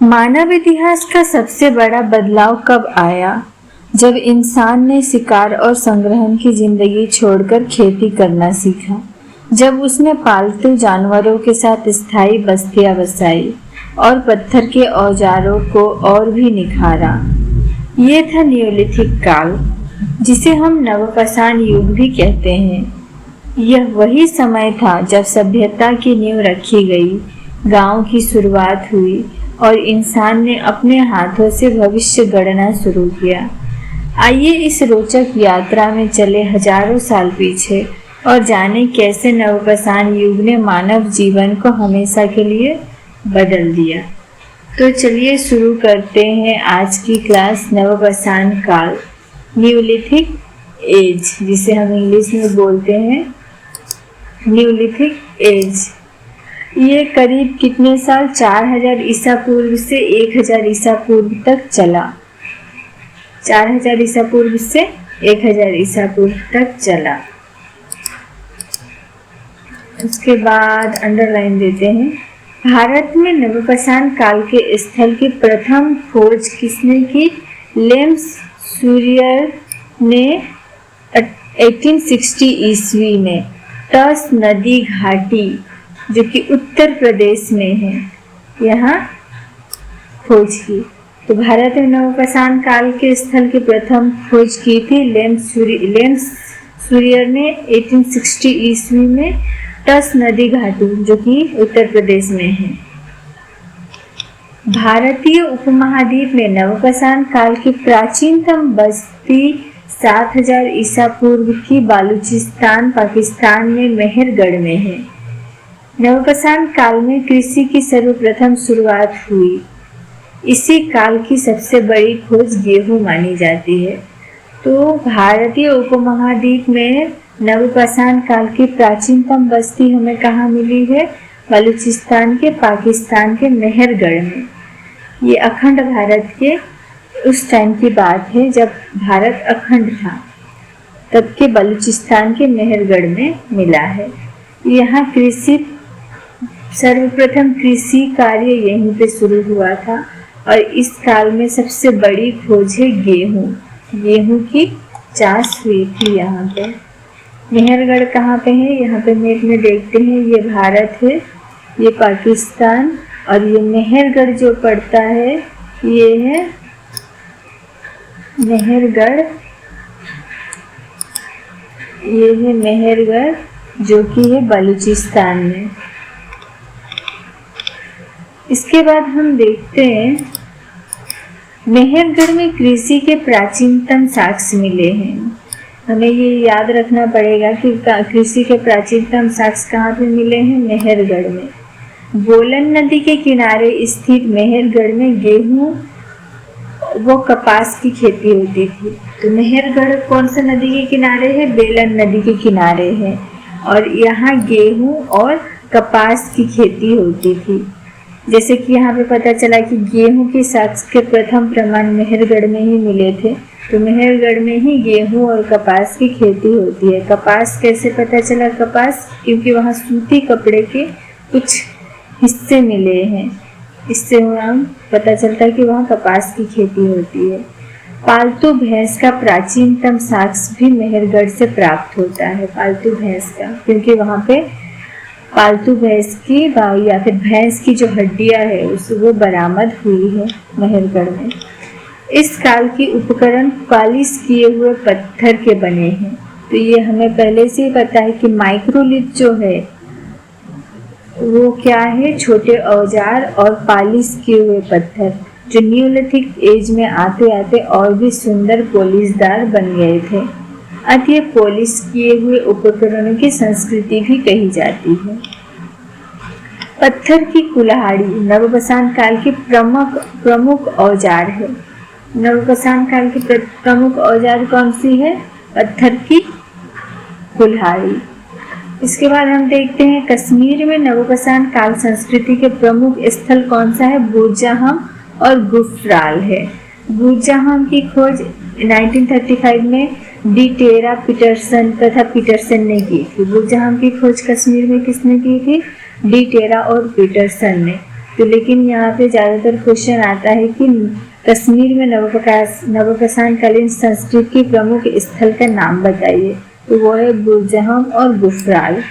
मानव इतिहास का सबसे बड़ा बदलाव कब आया? जब इंसान ने शिकार और संग्रहण की जिंदगी छोड़कर खेती करना सीखा। जब उसने पालतू जानवरों के साथ स्थायी बस्तियां बसाई और पत्थर के औजारों को और भी निखारा। ये था न्यूलिथिक काल, जिसे हम नवपाषाण युग भी कहते हैं। यह वही समय था जब सभ्यता की नींव रखी गई, गांव की शुरुआत हुई और इंसान ने अपने हाथों से भविष्य गढ़ना शुरू किया। आइए इस रोचक यात्रा में चले हजारों साल पीछे और जाने कैसे नवपाषाण युग ने मानव जीवन को हमेशा के लिए बदल दिया। तो चलिए शुरू करते हैं आज की क्लास। नवपाषाण काल, न्यूलिथिक एज, जिसे हम इंग्लिश में बोलते हैं न्यूलिथिक एज। ये करीब कितने साल? 4000 ईसा पूर्व से 1000 ईसा पूर्व तक चला। 4000 ईसा पूर्व से 1000 ईसा पूर्व तक चला। उसके बाद अंडरलाइन देते हैं। भारत में नवपाषाण काल के स्थल की प्रथम खोज किसने की? लेम्स सूरियर ने 1860 ईस्वी में टस नदी घाटी, जो कि उत्तर प्रदेश में है, यहाँ खोज की। तो भारत में नवपाषाण काल के स्थल की प्रथम खोज की थी लेम्स सूरियर ने 1860 ईस्वी में टस नदी घाटी, जो कि उत्तर प्रदेश में है। भारतीय उपमहाद्वीप में नवपाषाण काल की प्राचीनतम बस्ती 7000 ईसा पूर्व की बालूचिस्तान, पाकिस्तान में मेहरगढ़ में है। नवपाषाण काल में कृषि की सर्वप्रथम शुरुआत हुई। इसी काल की सबसे बड़ी खोज गेहूं मानी जाती है। तो भारतीय उपमहाद्वीप में नवपाषाण काल की प्राचीनतम बस्ती हमें कहाँ मिली है? बलूचिस्तान के, पाकिस्तान के मेहरगढ़ में। ये अखंड भारत के उस टाइम की बात है जब भारत अखंड था, तब के बलूचिस्तान के मेहरगढ़ में मिला है। यहाँ सर्वप्रथम कृषि कार्य यहीं पे शुरू हुआ था और इस काल में सबसे बड़ी खोज है गेहूं की चाष हुई थी यहाँ पे। मेहरगढ़ कहाँ पे है? यहाँ पे मैप में देखते हैं, ये भारत है, ये पाकिस्तान, और ये मेहरगढ़ जो पड़ता है ये है मेहरगढ़, ये है मेहरगढ़ जो कि है बलूचिस्तान में। इसके बाद हम देखते हैं मेहरगढ़ में कृषि के प्राचीनतम साक्ष्य मिले हैं। हमें ये याद रखना पड़ेगा कि कृषि के प्राचीनतम साक्ष्य कहाँ पे मिले हैं? मेहरगढ़ में। बोलन नदी के किनारे स्थित मेहरगढ़ में गेहूं व कपास की खेती होती थी। तो मेहरगढ़ कौन सा नदी के किनारे है? बेलन नदी के किनारे है और यहाँ गेहूं और कपास की खेती होती थी। जैसे कि यहाँ पे पता चला कि गेहूं के साक्ष्य के प्रथम प्रमाण मेहरगढ़ में ही मिले थे। तो मेहरगढ़ में ही गेहूं और कपास की खेती होती है। कपास कैसे पता चला? कपास क्योंकि वहाँ सूती कपड़े के कुछ हिस्से मिले हैं, इससे हम पता चलता है कि वहाँ कपास की खेती होती है। पालतू भैंस का प्राचीनतम साक्ष्य भी मेहरगढ़ से प्राप्त होता है। पालतू भैंस का, क्योंकि वहाँ पे पालतू भैंस की या फिर भैंस की जो हड्डियां है वो बरामद हुई है मेहरगढ़ में। इस काल के उपकरण पालिश किए हुए पत्थर के बने हैं। तो ये हमें पहले से ही पता है कि माइक्रोलिथ जो है वो क्या है? छोटे औजार और पालिश किए हुए पत्थर, जो न्यूलिथिक एज में आते आते और भी सुंदर पोलिशदार बन गए थे। अतः पॉलिश किए हुए उपकरणों की संस्कृति भी कही जाती है। पत्थर की कुल्हाड़ी नवपाषाण काल की प्रमुख औजार है। नवपाषाण काल की प्रमुख औजार कौन सी है? पत्थर की कुल्हाड़ी। इसके बाद हम देखते हैं कश्मीर में नवपाषाण काल संस्कृति के प्रमुख स्थल कौन सा है? बूरजहाम और गुफराल है। बूरजहाम की खोज 1935 में डी टेरा पीटरसन तथा पीटरसन ने की थी। बूरजहाम की खोज कश्मीर में किसने की थी? डी टेरा और पीटरसन ने। तो लेकिन यहाँ पे ज़्यादातर क्वेश्चन आता है कि कश्मीर में नवपाषाण कालीन संस्कृति के प्रमुख स्थल का नाम बताइए। तो वो है बुरजहम और गुफराल।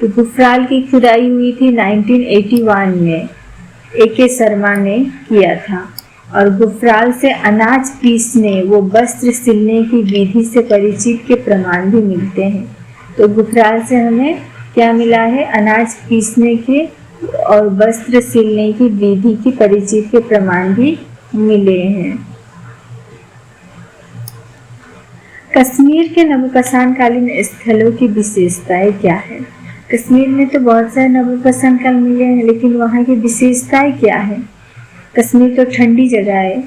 तो गुफराल की खुदाई हुई थी 1981 में, AK शर्मा ने किया था। और गुफराल से अनाज पीसने व वस्त्र सिलने की विधि से परिचित के प्रमाण भी मिलते हैं। तो गुफराल से हमें क्या मिला है? अनाज पीसने के और वस्त्र सिलने की विधि की परिचित के प्रमाण भी मिले हैं। कश्मीर के नवपाषाण कालीन स्थलों की विशेषताएं क्या है? कश्मीर में तो बहुत सारे नवपाषाण काल मिले हैं, लेकिन वहाँ की विशेषताएं क्या है? कश्मीर तो ठंडी जगह है,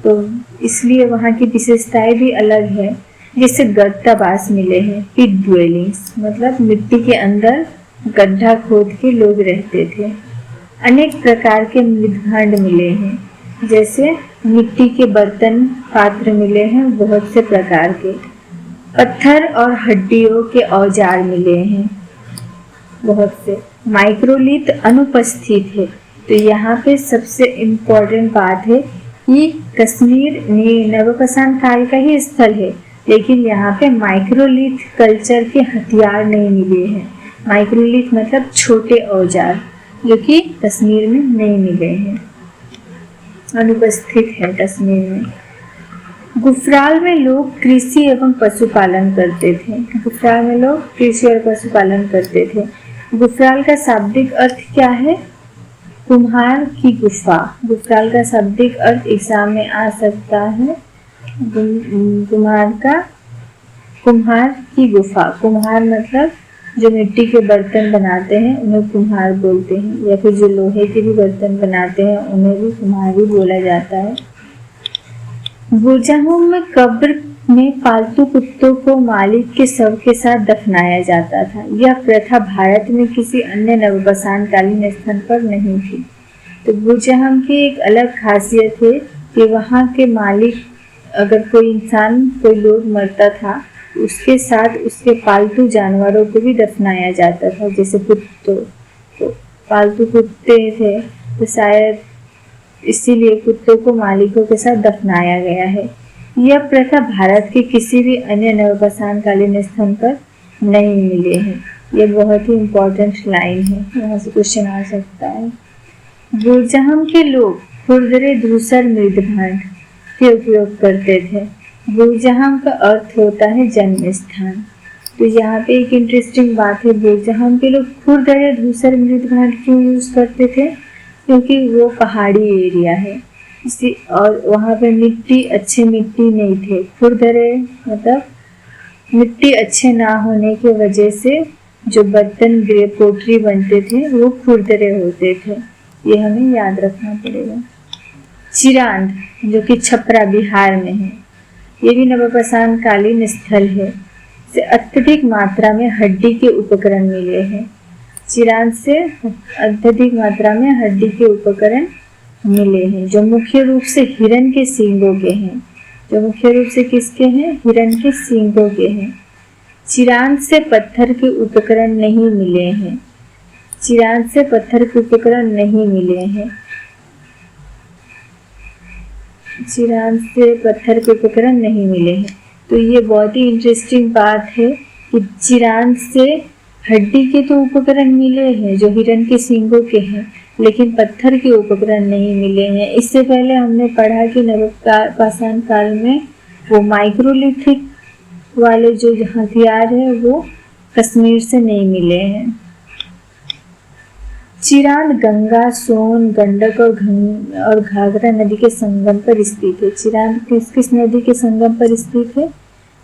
तो इसलिए वहाँ की विशेषताएं भी अलग है। जैसे गत्ताबास मिले हैं, पिट ड्वेलिंग्स, मतलब मिट्टी के अंदर गड्ढा खोद के लोग रहते थे। अनेक प्रकार के मृदभांड मिले हैं, जैसे मिट्टी के बर्तन पात्र मिले हैं बहुत से प्रकार के। पत्थर और हड्डियों के औजार मिले हैं बहुत से। माइक्रोलिथ अनुपस्थित है। तो यहाँ पे सबसे इम्पोर्टेंट बात है कि कश्मीर नवपाषाण काल का ही स्थल है, लेकिन यहाँ पे माइक्रोलिथ कल्चर के हथियार नहीं मिले हैं। माइक्रोलिथ मतलब छोटे औजार, जो कि कश्मीर में नहीं मिले हैं, अनुपस्थित है कश्मीर में। गुफराल में लोग कृषि एवं पशुपालन करते थे। गुफराल में लोग कृषि और पशुपालन करते थे। गुफराल का शाब्दिक अर्थ क्या है? कुम्हार की गुफा। गुफराल का शाब्दिक अर्थ एग्जाम में आ सकता है। कुम्हार की गुफा। कुम्हार मतलब जो मिट्टी के बर्तन बनाते हैं उन्हें कुम्हार बोलते हैं, या फिर जो लोहे के भी बर्तन बनाते हैं उन्हें भी कुम्हार ही बोला जाता है। बुरजहम में कब्र में पालतू कुत्तों को मालिक के शव के साथ दफनाया जाता था। यह प्रथा भारत में किसी अन्य नवपाषाण कालीन स्थल पर नहीं थी। तो बुरजहम की एक अलग खासियत है कि वहाँ के मालिक, अगर कोई इंसान, कोई लोग मरता था, उसके साथ उसके पालतू जानवरों को भी दफनाया जाता था। जैसे कुत्तों को, पालतू कुत्ते थे तो शायद इसीलिए कुत्तों को मालिकों के साथ दफनाया गया है। यह प्रथा भारत के किसी भी अन्य नवपाषाण कालीन स्थल पर नहीं मिले हैं। यह बहुत ही इम्पोर्टेंट लाइन है, यहाँ से क्वेश्चन आ सकता है। बुरजहम के लोग खुरदरे धूसर मृदभांड के उपयोग करते थे। बुरजहम का अर्थ होता है जन्म स्थान। तो यहाँ पे एक इंटरेस्टिंग बात है, बुरजहम के लोग खुरदरे धूसर मृदभांड क्यों यूज करते थे? क्योंकि वो पहाड़ी एरिया है, इसी और वहाँ पे अच्छे मिट्टी नहीं थे। खुरदरे मतलब मिट्टी अच्छे ना होने की वजह से जो बर्तन पोटरी बनते थे वो खुरदरे होते थे। ये हमें याद रखना पड़ेगा। चिरांद, जो कि छपरा बिहार में है, ये भी नवपाषाण कालीन स्थल है। से अत्यधिक मात्रा में हड्डी के उपकरण मिले हैं। चिरांद से अत्यधिक मात्रा में हड्डी के उपकरण मिले हैं, जो मुख्य रूप से हिरण के सींगों के हैं। जो मुख्य रूप से किसके हैं? हिरण के सींगों के हैं। चिरांद से पत्थर के उपकरण नहीं मिले हैं। चिरांद से पत्थर के उपकरण नहीं मिले हैं। चिरांद से पत्थर के उपकरण नहीं मिले हैं। तो ये बहुत ही इंटरेस्टिंग बात है कि चिरांद से हड्डी के तो उपकरण मिले हैं जो हिरण के सींगों के हैं, लेकिन पत्थर के उपकरण नहीं मिले हैं। इससे पहले हमने पढ़ा कि नवपाषाण काल में वो माइक्रोलिथिक वाले जो हथियार है वो कश्मीर से नहीं मिले हैं। चिरांद गंगा, सोन, गंडक और घाघरा नदी के संगम पर स्थित है। चिरांद किस नदी के संगम पर स्थित है?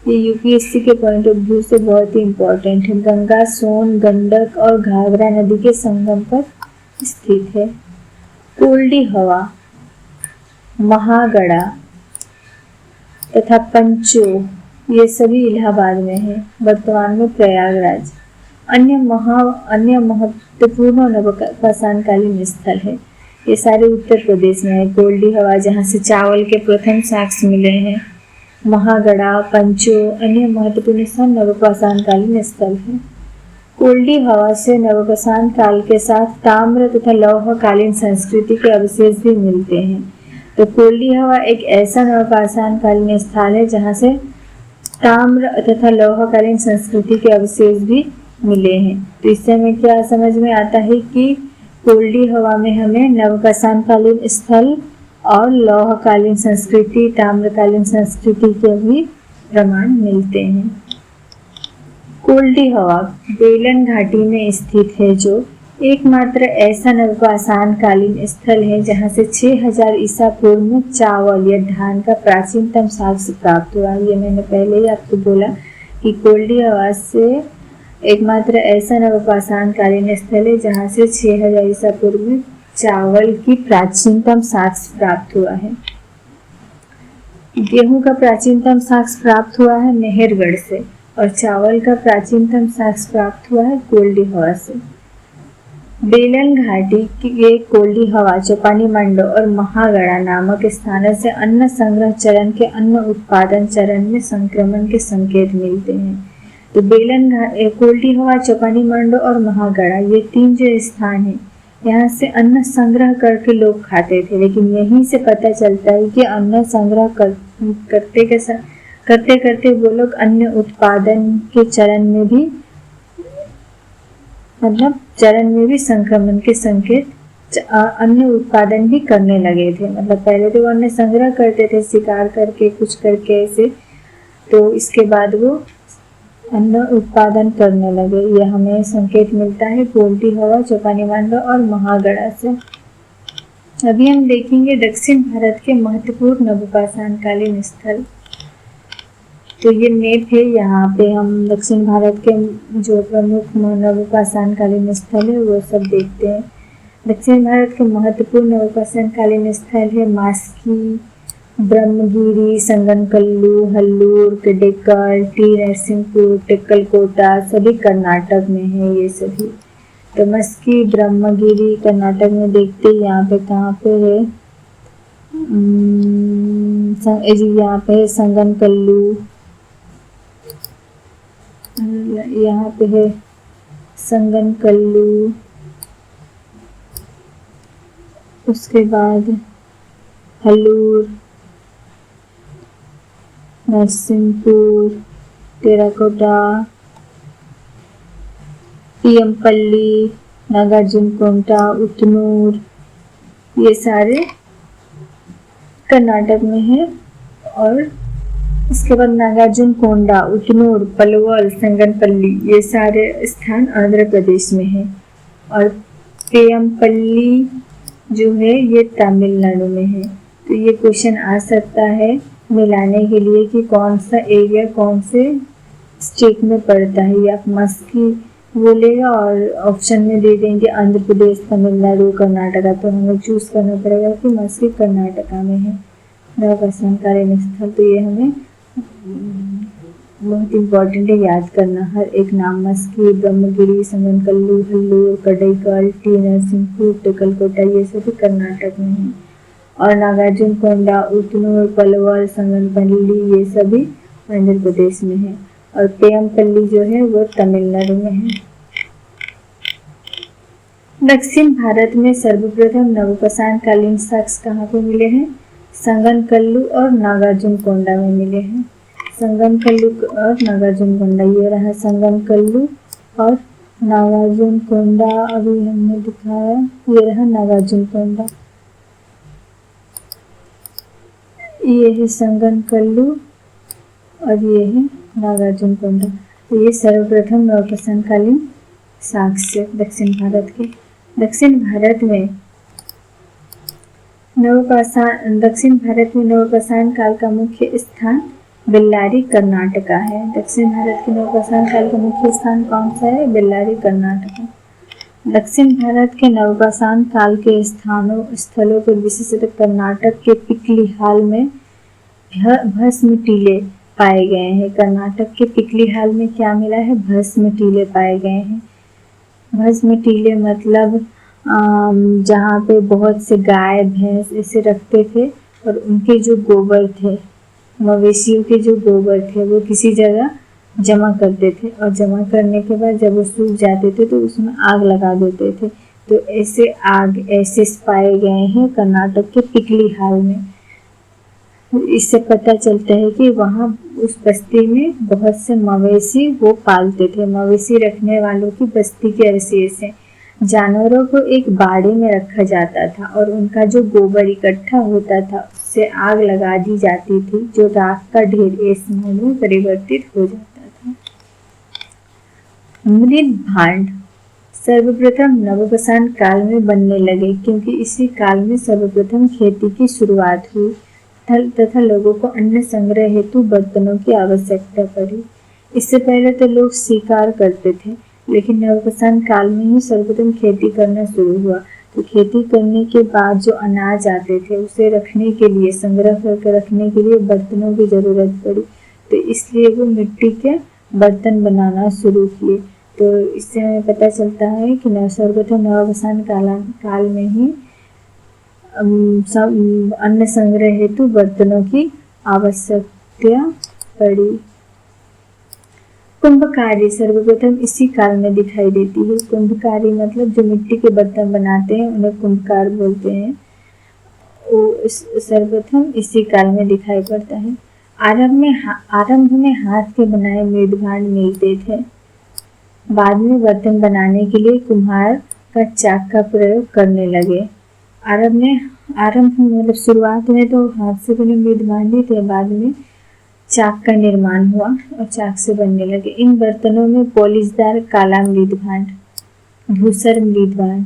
ये यूपीएससी के पॉइंट ऑफ व्यू से बहुत ही इम्पोर्टेंट है। गंगा, सोन, गंडक और घाघरा नदी के संगम पर स्थित है। कोल्डी हवा, महागढ़ा तथा पंचो, ये सभी इलाहाबाद में है, वर्तमान में प्रयागराज। अन्य महत्वपूर्ण नवपाषाण कालीन स्थल है, ये सारे उत्तर प्रदेश में है। कोल्डी हवा, जहाँ से चावल के प्रथम साक्ष्य मिले हैं। महागढ़ा, पंचो, अन्य महत्वपूर्ण स्थान नवपाषाण कालीन स्थल है। कोल्डी हवा से नवपाषाण काल के साथ ताम्र तथा लौहकालीन संस्कृति के अवशेष भी मिलते हैं। तो कोल्डी हवा एक ऐसा नवपाषाण कालीन स्थान है जहाँ से ताम्र तथा लौहकालीन संस्कृति के अवशेष भी मिले हैं। तो इससे हमें क्या समझ में आता है कि कोल्डी हवा में हमें नवपाषाण कालीन स्थल और लौहकालीन संस्कृति, ताम्रकालीन संस्कृति के भी प्रमाण मिलते हैं। कोल्डी हवा बेलन घाटी में स्थित है, जो एकमात्र ऐसा नवपाषाण कालीन स्थल है जहां से 6000 ईसा पूर्व में चावल या धान का प्राचीनतम साक्ष्य प्राप्त हुआ। ये मैंने पहले ही आपको बोला कि कोल्डी हवा से एकमात्र ऐसा नवपाषाण कालीन स्थल है जहां से 6000 ईसा पूर्व में चावल की प्राचीनतम साक्ष्य प्राप्त हुआ है। गेहूं का प्राचीनतम साक्ष्य प्राप्त हुआ है मेहरगढ़ से, और चावल का प्राचीनतम साक्ष्य प्राप्त हुआ है कोल्डी हवा से। बेलन घाटी के कोल्डी हवा, चौपानी मंडो और महागढ़ा नामक स्थानों से अन्न संग्रह चरण के अन्न उत्पादन चरण में संक्रमण के संकेत मिलते हैं। तो बेलन कोल्डी हवा, चौपानी मंडो और महागढ़ा, ये 3 जो स्थान है, यहाँ से अन्न संग्रह करके लोग खाते थे, लेकिन यहीं से पता चलता है कि अन्न संग्रह करते करते वो लोग अन्न उत्पादन के चरण में भी, मतलब चरण में भी संक्रमण के संकेत, अन्न उत्पादन भी करने लगे थे। मतलब पहले तो वो अन्न संग्रह करते थे शिकार करके, कुछ करके ऐसे, तो इसके बाद वो अन्न उत्पादन करने लगे। यह हमें संकेत मिलता है कोल्डी हवा, चौपानी मंडो और महागढ़ा से। अभी हम देखेंगे दक्षिण भारत के महत्वपूर्ण नवपाषाण कालीन स्थल। तो ये मैप है, यहाँ पे हम दक्षिण भारत के जो प्रमुख नवपाषाण कालीन स्थल है वो सब देखते हैं। दक्षिण भारत के महत्वपूर्ण नवपाषाण कालीन स्थल है मास्की, ब्रह्मगिरी, संगनकल्लू, हल्लूर, कडेक्कल, टी नरसिंहपुर, टेक्कलकोटा, सभी कर्नाटक में है ये सभी। तो मस्की, ब्रह्मगिरी कर्नाटक में देखते हैं। यहाँ पे कहाँ पे है, यहाँ पे है संगनकल्लू, यहाँ पे है संगनकल्लू, उसके बाद हल्लूर, नरसिंहपुर, टेराकोटा, पीएमपल्ली, नागार्जुनकोंटा, उतनूर, ये सारे कर्नाटक में है। और इसके बाद नागार्जुनकोंडा, उतनूर, पलवल, संगनपल्ली, ये सारे स्थान आंध्र प्रदेश में है। और पेयमपल्ली जो है ये तमिलनाडु में है। तो ये क्वेश्चन आ सकता है मिलाने के लिए कि कौन सा एरिया कौन से स्टेट में पड़ता है। या मस्की बोलेगा और ऑप्शन में दे देंगे आंध्र प्रदेश, तमिलनाडु, कर्नाटका, तो हमें चूज करना पड़ेगा कि मस्की कर्नाटका में है नवपाषाण कालीन स्थल। तो ये हमें बहुत इम्पोर्टेंट है याद करना हर एक नाम। मस्की, ब्रह्मगिरी, संगनकल्लू, हल्लूर, कडेक्कल, टी नरसिंहपुर, टेक्कलकोटा, ये सभी कर्नाटक में है। और नागार्जुनकोंडा, उतनूर, पलवल, संगनपल्ली, ये सभी आंध्र प्रदेश में है। और पेयमपल्ली जो है वो तमिलनाडु में है। दक्षिण भारत में सर्वप्रथम नवपाषाण कालीन साक्ष्य कहाँ पे मिले हैं? संगनकल्लू और नागार्जुनकोंडा में मिले हैं। संगनकल्लू और नागार्जुनकोंडा, ये रहा संगनकल्लू और नागार्जुनकोंडा, अभी हमने दिखाया, ये रहा नागार्जुनकोंडा, ये है संगनकल्लू और ये है नागार्जुनकोंडा। तो ये सर्वप्रथम नवपाषाण कालीन साक्ष्य दक्षिण भारत के। दक्षिण भारत में नवपाषाण काल का मुख्य स्थान बेल्लारी कर्नाटका है। दक्षिण भारत के नवपाषाण काल का मुख्य स्थान कौन सा है? बेल्लारी कर्नाटका। दक्षिण भारत के नवपाषाण काल के स्थलों पर विशेषतः कर्नाटक के पिकली हाल में भस्म टीले पाए गए हैं। कर्नाटक के पिकली हाल में क्या मिला है? भस्म टीले पाए गए हैं। भस्म टीले मतलब जहाँ पे बहुत से गाय भैंस ऐसे रखते थे और उनके जो गोबर थे, मवेशियों के जो गोबर थे, वो किसी जगह जमा करते थे और जमा करने के बाद जब वो सूख जाते थे तो उसमें आग लगा देते थे। तो ऐसे आग ऐसे पाए गए हैं कर्नाटक के पिकली हाल में। इससे पता चलता है कि वहाँ उस बस्ती में बहुत से मवेशी वो पालते थे। मवेशी रखने वालों की बस्ती के अवशेष हैं। जानवरों को एक बाड़े में रखा जाता था और उनका जो गोबर इकट्ठा होता था उससे आग लगा दी जाती थी, जो राख का ढेर स्मोक में परिवर्तित हो जाता था। मृद भांड सर्वप्रथम नवपाषाण काल में बनने लगे, क्योंकि इसी काल में सर्वप्रथम खेती की शुरुआत हुई तथा लोगों को अन्न संग्रह हेतु बर्तनों की आवश्यकता पड़ी। इससे पहले तो लोग शिकार करते थे, लेकिन नवपाषाण काल में ही सर्वप्रथम खेती करना शुरू हुआ। तो खेती करने के बाद जो अनाज आते थे उसे रखने के लिए, संग्रह करके रखने के लिए बर्तनों की जरूरत पड़ी। तो इसलिए वो मिट्टी के बर्तन बनाना शुरू किए। तो इससे हमें पता चलता है कि सर्वप्रथम नवपाषाण काल में ही अन्न संग्रह हेतु बर्तनों की आवश्यकता पड़ी। कुंभकारी सर्वप्रथम इसी काल में दिखाई देती है। कुंभकारी मतलब जो मिट्टी के बर्तन बनाते हैं उन्हें कुंभकार बोलते हैं। वो सर्वप्रथम इसी काल में दिखाई पड़ता है। आरंभ में हाथ के बनाए मृद भांड मिलते थे। बाद में बर्तन बनाने के लिए कुम्हार का चाक का प्रयोग करने लगे। आरंभ मतलब शुरुआत में तो हाथ से बने मृद भांड ही थे, बाद में चाक का निर्माण हुआ और चाक से बनने लगे। इन बर्तनों में पॉलिशदार काला मृद भांड, धूसर मृद भांड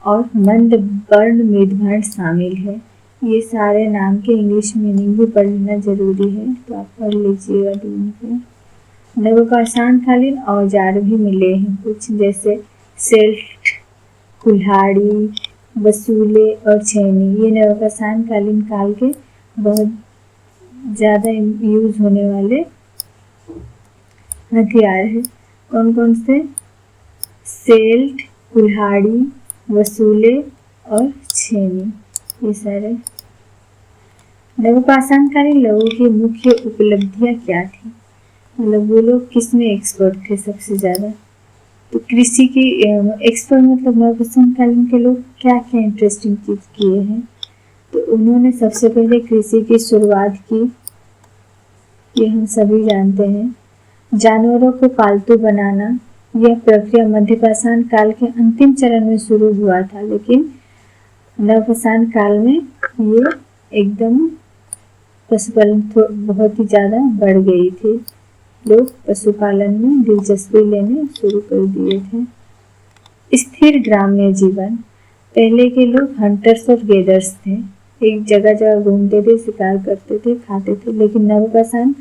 और मंद वर्ण मृद भांड शामिल है। ये सारे नाम के इंग्लिश मीनिंग भी पढ़ना जरूरी है, तो आप पढ़ लीजिएगा ढूंढ के। नवपाषाण कालीन औजार भी मिले हैं कुछ, जैसे सेल्ट, कुल्हाड़ी, वसूले और छेनी। ये नवपाषाण कालीन काल के बहुत ज़्यादा यूज होने वाले हथियार हैं। कौन कौन से? सेल्ट, कुल्हाड़ी, वसूले और छेनी, ये सारे। नवपाषाण कालीन लोगों की मुख्य उपलब्धियां क्या थी? मतलब वो लोग किस में एक्सपर्ट थे सबसे ज़्यादा? तो कृषि की एक्सपर्ट मतलब नवपाषाण कालीन के लोग क्या क्या इंटरेस्टिंग चीज़ किए हैं? तो उन्होंने सबसे पहले कृषि की शुरुआत की, ये हम सभी जानते हैं। जानवरों को पालतू बनाना, यह प्रक्रिया मध्यपाषाण काल के अंतिम चरण में शुरू हुआ था, लेकिन नवपाषाण काल में ये एकदम पशुपालन बहुत ही ज़्यादा बढ़ गई थी। लोग पशुपालन में दिलचस्पी लेने शुरू कर दिए थे। स्थिर ग्राम्य जीवन, पहले के लोग हंटर्स और गेदर्स थे, एक जगह जगह घूमते थे, शिकार करते थे, खाते थे। लेकिन नवपाषाण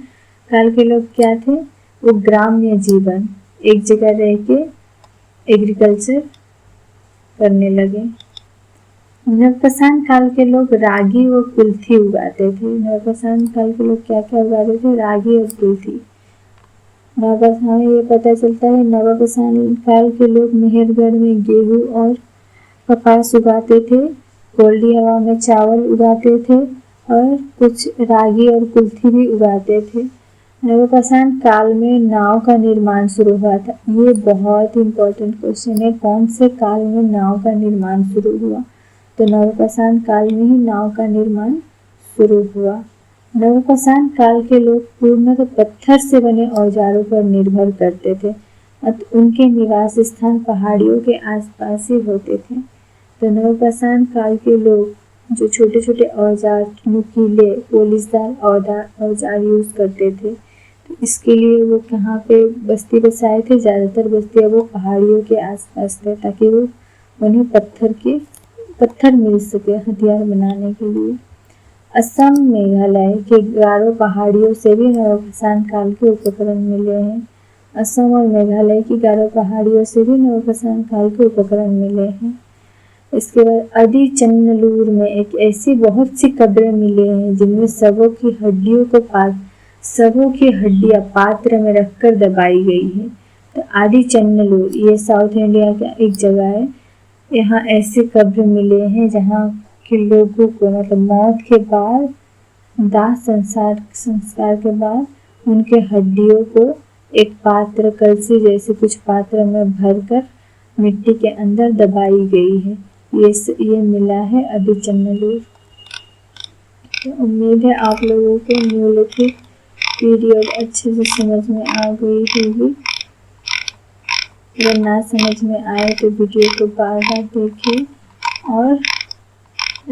काल के लोग क्या थे? वो ग्राम्य जीवन, एक जगह रह के एग्रीकल्चर करने लगे। नवपाषाण काल के लोग रागी और कुल्थी उगाते थे। नवपाषाण काल के लोग क्या क्या उगाते थे? रागी और कुल्थी। हमें ये पता चलता है नवपाषाण काल के लोग मेहरगढ़ में गेहूं और कपास उगाते थे, कोल्डी हवा में चावल उगाते थे और कुछ रागी और कुल्थी भी उगाते थे। नवपाषाण काल में नाव का निर्माण शुरू हुआ था। ये बहुत इंपॉर्टेंट क्वेश्चन है, कौन से काल में नाव का निर्माण शुरू हुआ? तो नवपाषाण काल में ही नाव का निर्माण शुरू हुआ। नवपाषाण काल के लोग पूर्णतः पत्थर से बने औजारों पर निर्भर करते थे। उनके निवास स्थान पहाड़ियों के आसपास ही होते थे। तो नवपाषाण काल के लोग जो छोटे छोटे औजार, नुकीले पोलिशदार औजार यूज करते थे, तो इसके लिए वो कहाँ पे बस्ती बसाए थे? ज़्यादातर बस्तियाँ वो पहाड़ियों के आसपास थे, ताकि वो उन्हें पत्थर मिल सके हथियार बनाने के लिए। असम मेघालय के गारो पहाड़ियों से भी नवपाषाण काल के उपकरण मिले हैं। असम और मेघालय की गारो पहाड़ियों से भी नवपाषाण काल के उपकरण मिले हैं। इसके बाद अदिचन्नलूर में एक ऐसी बहुत सी कब्रें मिले हैं जिनमें शवों की हड्डियां पात्र में रखकर दबाई गई है। तो आदिचन्नलूर ये साउथ इंडिया का एक जगह है। यहाँ ऐसे कब्र मिले हैं जहाँ के लोगों को मतलब मौत के बाद दाह संस्कार के बाद उनके हड्डियों को एक पात्र कलसी जैसे कुछ पात्र में भरकर मिट्टी के अंदर दबाई गई है। ये मिला है अभी चैनल। तो उम्मीद है आप लोगों को न्यूलिथिक पीरियड अच्छे से समझ में आ गई होगी। अगर ना समझ में आए तो वीडियो को बार बार देखें और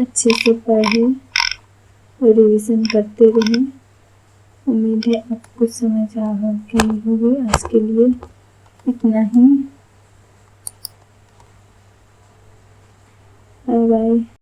अच्छे से पढ़ें और रिवीजन करते रहें। उम्मीद है आपको समझ आ गई होगी। आज के लिए इतना ही। Bye bye.